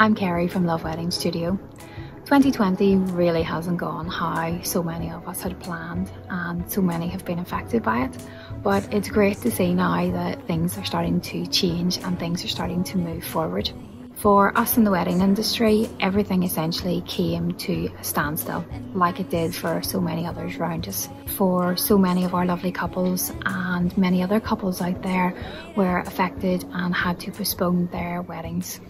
I'm Kerry from Love Wedding Studio. 2020 really hasn't gone how so many of us had planned, and so many have been affected by it. But it's great to see now that things are starting to change and things are starting to move forward. For us in the wedding industry, everything essentially came to a standstill, like it did for so many others around us. For so many of our lovely couples and many other couples out there were affected and had to postpone their weddings.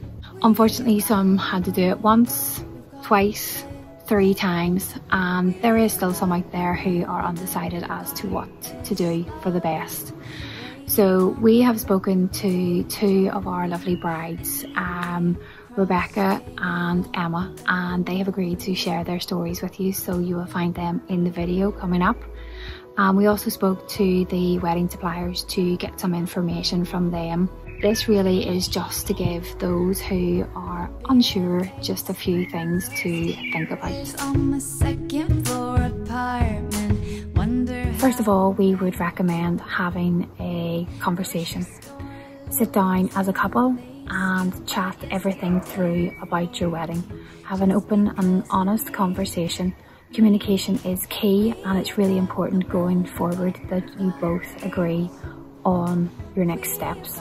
Unfortunately, some had to do it once, twice, 3 times, and there is still some out there who are undecided as to what to do for the best. So we have spoken to 2 of our lovely brides, Rebecca and Emma, and they have agreed to share their stories with you, so you will find them in the video coming up. We also spoke to the wedding suppliers to get some information from them. This really is just to give those who are unsure just a few things to think about. First of all, we would recommend having a conversation. Sit down as a couple and chat everything through about your wedding. Have an open and honest conversation. Communication is key, and it's really important going forward that you both agree on your next steps.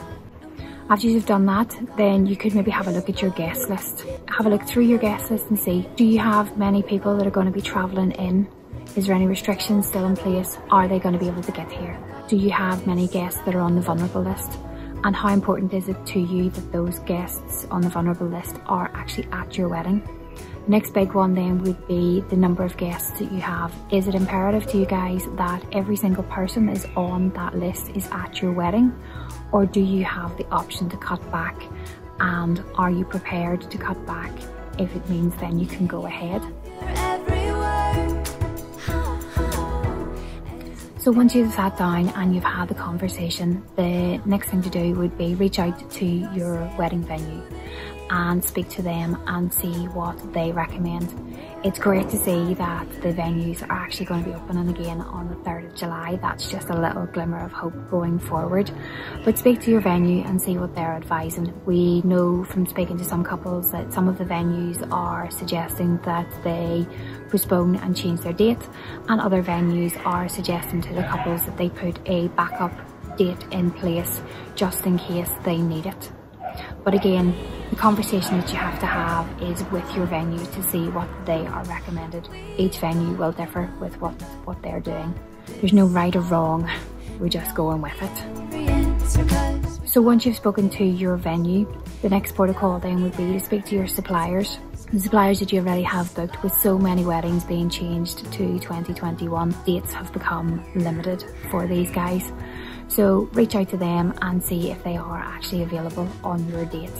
After you've done that, then you could maybe have a look at your guest list. Have a look through your guest list and see, do you have many people that are going to be travelling in? Is there any restrictions still in place? Are they going to be able to get here? Do you have many guests that are on the vulnerable list? And how important is it to you that those guests on the vulnerable list are actually at your wedding? The next big one then would be the number of guests that you have. Is it imperative to you guys that every single person is on that list is at your wedding? Or do you have the option to cut back? And are you prepared to cut back if it means then you can go ahead? So once you've sat down and you've had the conversation, the next thing to do would be reach out to your wedding venue and speak to them and see what they recommend. It's great to see that the venues are actually going to be opening again on the 3rd of July. That's just a little glimmer of hope going forward. But speak to your venue and see what they're advising. We know from speaking to some couples that some of the venues are suggesting that they postpone and change their date, and other venues are suggesting to the couples that they put a backup date in place just in case they need it. But again, the conversation that you have to have is with your venue to see what they are recommended. Each venue will differ with what they're doing. There's no right or wrong, we're just going with it. So once you've spoken to your venue, the next protocol then would be to speak to your suppliers. The suppliers that you already have booked. With so many weddings being changed to 2021, dates have become limited for these guys. So reach out to them and see if they are actually available on your date.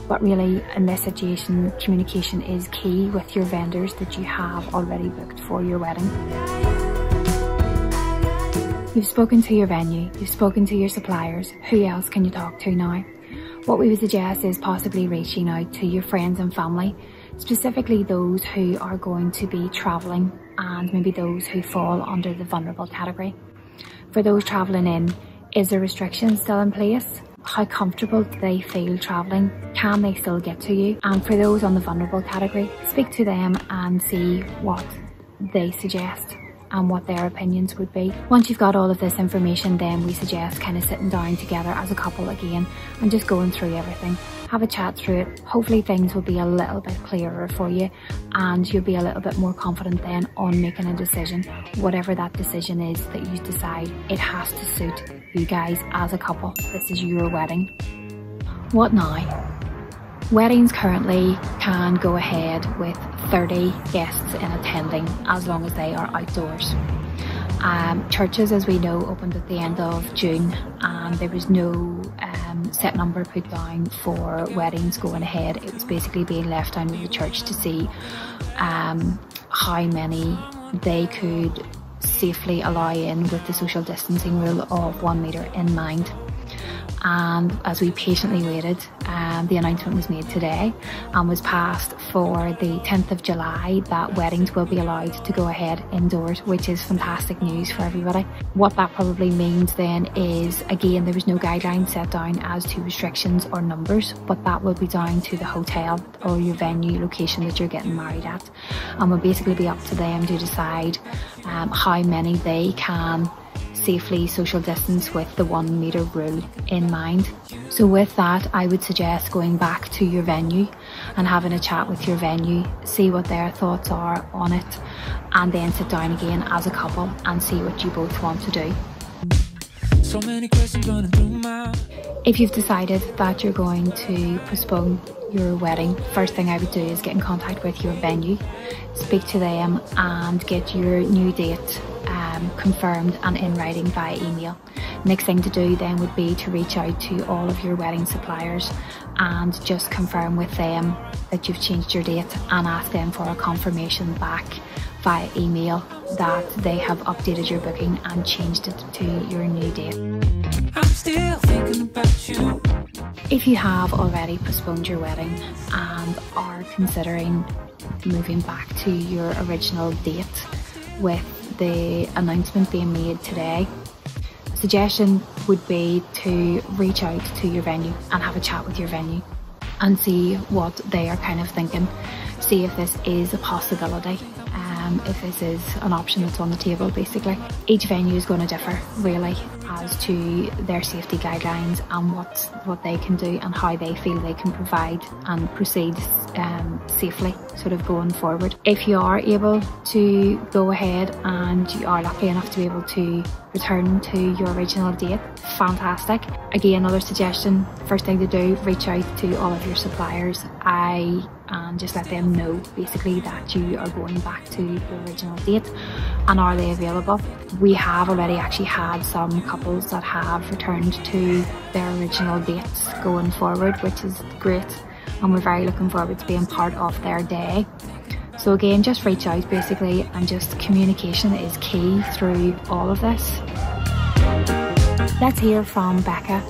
But really, in this situation, communication is key with your vendors that you have already booked for your wedding. You've spoken to your venue, you've spoken to your suppliers. Who else can you talk to now? What we would suggest is possibly reaching out to your friends and family, specifically those who are going to be travelling and maybe those who fall under the vulnerable category. For those travelling in, is there restrictions still in place? How comfortable do they feel travelling? Can they still get to you? And for those on the vulnerable category, speak to them and see what they suggest and what their opinions would be. Once you've got all of this information, then we suggest kind of sitting down together as a couple again and just going through everything. Have a chat through it. Hopefully things will be a little bit clearer for you and you'll be a little bit more confident then on making a decision. Whatever that decision is that you decide, it has to suit you guys as a couple. This is your wedding. What now? Weddings currently can go ahead with 30 guests in attending as long as they are outdoors. Churches, as we know, opened at the end of June and there was no set number put down for weddings going ahead. It was basically being left down to the church to see how many they could safely allow in with the social distancing rule of 1 metre in mind. and as we patiently waited, the announcement was made today and was passed for the 10th of July that weddings will be allowed to go ahead indoors, which is fantastic news for everybody. What that probably means then is, again, there was no guidelines set down as to restrictions or numbers, but that will be down to the hotel or your venue location that you're getting married at, and will basically be up to them to decide how many they can safely social distance with the 1 metre rule in mind. So with that, I would suggest going back to your venue and having a chat with your venue, see what their thoughts are on it, and then sit down again as a couple and see what you both want to do. So many questions running through my... If you've decided that you're going to postpone your wedding, first thing I would do is get in contact with your venue, speak to them and get your new date confirmed and in writing via email. Next thing to do then would be to reach out to all of your wedding suppliers and just confirm with them that you've changed your date and ask them for a confirmation back via email that they have updated your booking and changed it to your new date. I'm still thinking about you. If you have already postponed your wedding and are considering moving back to your original date with the announcement being made today, a suggestion would be to reach out to your venue and have a chat with your venue and see what they are kind of thinking, see if this is a possibility, if this is an option that's on the table basically. Each venue is going to differ really as to their safety guidelines and what they can do and how they feel they can provide and proceed safely sort of going forward. If you are able to go ahead and you are lucky enough to be able to return to your original date, fantastic. Again, another suggestion, first thing to do, reach out to all of your suppliers and just let them know basically that you are going back to your original date and are they available. We have already actually had some couples that have returned to their original dates going forward, which is great, and we're very looking forward to being part of their day. So again, just reach out basically, and just communication is key through all of this. Let's hear from Becca.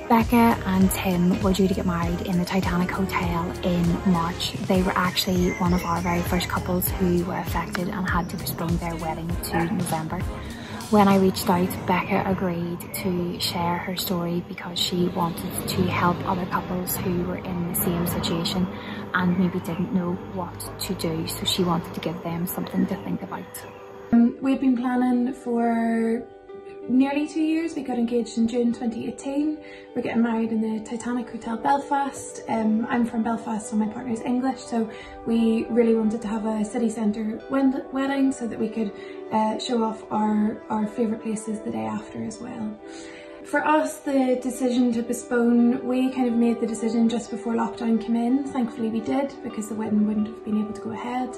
Becca and Tim were due to get married in the Titanic Hotel in March. They were actually one of our very first couples who were affected and had to postpone their wedding to November. When I reached out, Becca agreed to share her story because she wanted to help other couples who were in the same situation and maybe didn't know what to do, so she wanted to give them something to think about. We've been planning for nearly 2 years. We got engaged in June 2018. We're getting married in the Titanic Hotel Belfast. I'm from Belfast and my partner's English, so we really wanted to have a city centre wedding so that we could show off our favourite places the day after as well. For us, the decision to postpone, we kind of made the decision just before lockdown came in. Thankfully we did, because the wedding wouldn't have been able to go ahead.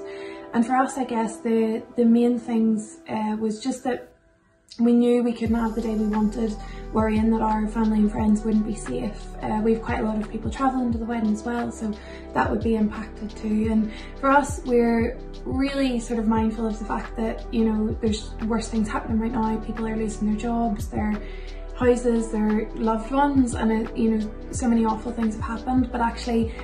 And for us, I guess the main things was just that we knew we couldn't have the day we wanted, worrying that our family and friends wouldn't be safe. We've quite a lot of people travelling to the wedding as well, so that would be impacted too. And for us, we're really sort of mindful of the fact that, you know, there's worse things happening right now. People are losing their jobs, their houses, their loved ones, and you know, so many awful things have happened. But actually,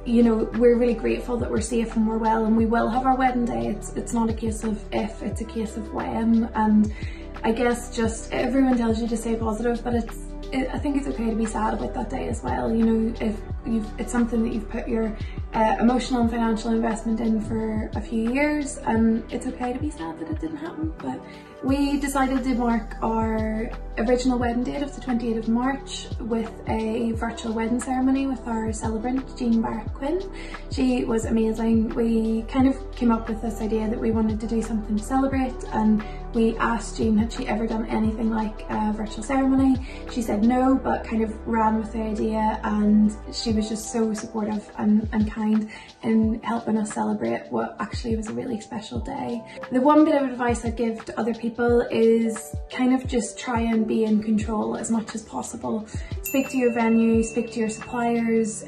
you know, we're really grateful that we're safe and we're well, and we will have our wedding day. It's not a case of if, it's a case of when. And I guess just everyone tells you to stay positive, but I think it's okay to be sad about that day as well. You know, if it's something that you've put your emotional and financial investment in for a few years, and it's okay to be sad that it didn't happen. But we decided to mark our original wedding date of the 28th of March with a virtual wedding ceremony with our celebrant, Jean Barrett-Quinn. She was amazing. We kind of came up with this idea that we wanted to do something to celebrate, and we asked Jean had she ever done anything like a virtual ceremony. She said no, but kind of ran with the idea, and she was just so supportive and kind in helping us celebrate what actually was a really special day. The one bit of advice I'd give to other people is kind of just try and be in control as much as possible. Speak to your venue, speak to your suppliers,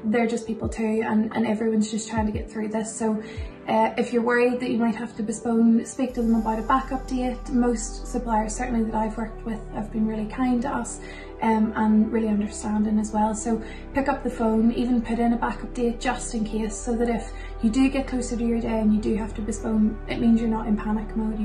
they're just people too, and everyone's just trying to get through this. So If you're worried that you might have to postpone, speak to them about a backup date. Most suppliers, certainly that I've worked with, have been really kind to us and really understanding as well. So pick up the phone, even put in a backup date just in case, so that if you do get closer to your day and you do have to postpone, it means you're not in panic mode.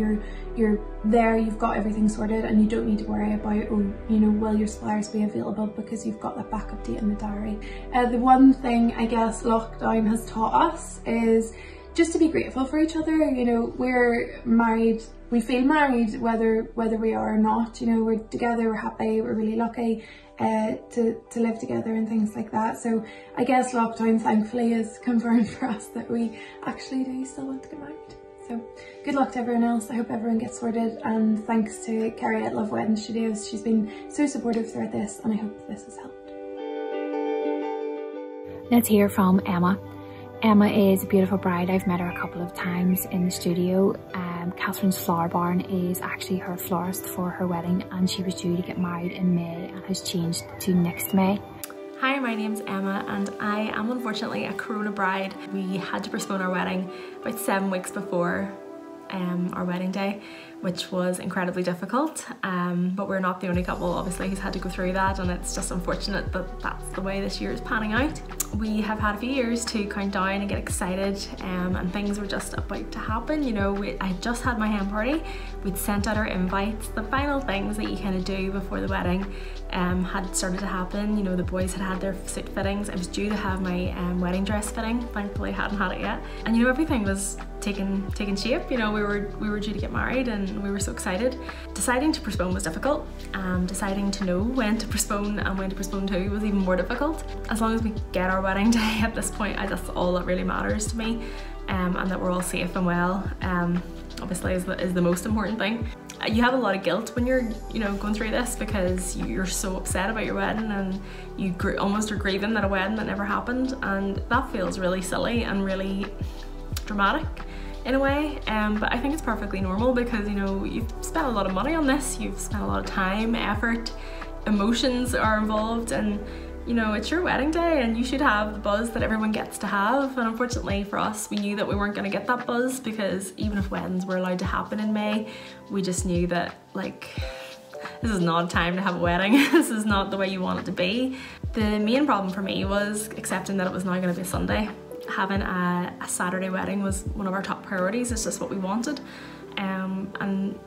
You're there, you've got everything sorted, and you don't need to worry about, oh, you know, will your suppliers be available, because you've got that backup date in the diary. The one thing I guess lockdown has taught us is just to be grateful for each other. You know, we're married, we feel married whether we are or not. You know, we're together, we're happy, we're really lucky to live together and things like that. So I guess lockdown thankfully has confirmed for us that we actually do still want to get married. So good luck to everyone else. I hope everyone gets sorted, and thanks to Kerry at Love Wedding Studios. She's been so supportive throughout this, and I hope this has helped. Let's hear from Emma. Emma is a beautiful bride. I've met her a couple of times in the studio. Catherine's Flower Barn is actually her florist for her wedding, and she was due to get married in May and has changed to next May. Hi, my name's Emma and I am unfortunately a Corona bride. We had to postpone our wedding about 7 weeks before our wedding day, which was incredibly difficult, but we're not the only couple obviously who's had to go through that, and it's just unfortunate that that's the way this year is panning out. We have had a few years to count down and get excited, and things were just about to happen. You know, I just had my hen party, we'd sent out our invites, the final things that you kind of do before the wedding had started to happen. You know, the boys had their suit fittings. I was due to have my wedding dress fitting, thankfully I hadn't had it yet, and you know, everything was taking shape. You know, we were due to get married and we were so excited. Deciding to postpone was difficult. Deciding to know when to postpone and when to postpone to was even more difficult. As long as we get our wedding day at this point, that's all that really matters to me, and that we're all safe and well, obviously is the most important thing. You have a lot of guilt when you're, you know, going through this, because you're so upset about your wedding and you almost are grieving that a wedding that never happened, and that feels really silly and really dramatic in a way, but I think it's perfectly normal, because you know, you've spent a lot of money on this, you've spent a lot of time, effort, emotions are involved, and you know, it's your wedding day and you should have the buzz that everyone gets to have. And unfortunately for us, we knew that we weren't going to get that buzz, because even if weddings were allowed to happen in May, we just knew that, like, this is not a time to have a wedding. This is not the way you want it to be. The main problem for me was accepting that it was now going to be a Sunday. Having a Saturday wedding was one of our top priorities. It's just what we wanted, and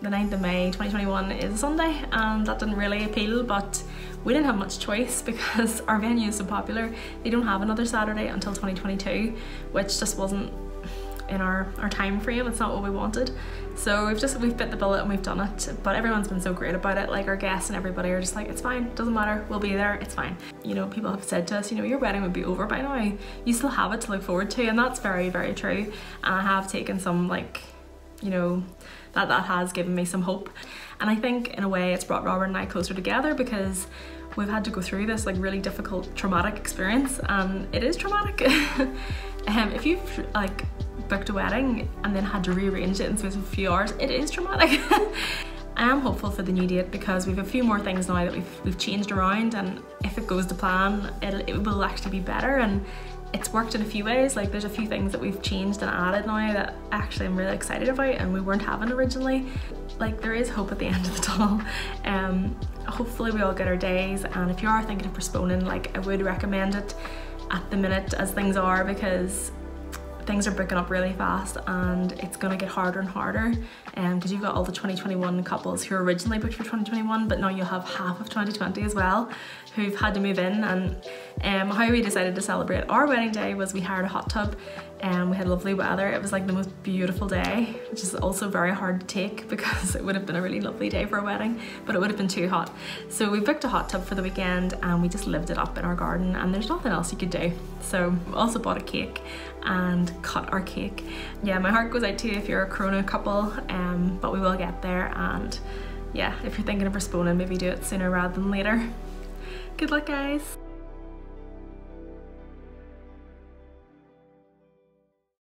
the 9th of May 2021 is a Sunday, and that didn't really appeal, but we didn't have much choice because our venue is so popular. They don't have another Saturday until 2022, which just wasn't in our time frame. It's not what we wanted, so we've bit the bullet and we've done it. But everyone's been so great about it. Like, our guests and everybody are just like, it's fine, doesn't matter, we'll be there, it's fine. You know, people have said to us, you know, your wedding would be over by now, you still have it to look forward to, and that's very, very true. And I have taken some, like, you know, that has given me some hope. And I think in a way it's brought Robert and I closer together, because we've had to go through this like really difficult traumatic experience, and it is traumatic. If you've like booked a wedding and then had to rearrange it in the space of a few hours, it is traumatic. I am hopeful for the new date, because we've a few more things now that we've changed around, and if it goes to plan, it will actually be better. And it's worked in a few ways. Like, there's a few things that we've changed and added now that actually I'm really excited about and we weren't having originally. Like, there is hope at the end of the tunnel. Hopefully we all get our days, and if you are thinking of postponing, like, I would recommend it at the minute as things are, because things are booking up really fast and it's going to get harder and harder, because you've got all the 2021 couples who originally booked for 2021, but now you'll have half of 2020 as well who've had to move in. And how we decided to celebrate our wedding day was we hired a hot tub, and we had lovely weather. It was like the most beautiful day, which is also very hard to take because it would have been a really lovely day for a wedding, but it would have been too hot. So we booked a hot tub for the weekend and we just lived it up in our garden, and there's nothing else you could do. So we also bought a cake and cut our cake. Yeah, my heart goes out to you if you're a Corona couple, but we will get there. And yeah, if you're thinking of postponing, maybe do it sooner rather than later. Good luck, guys.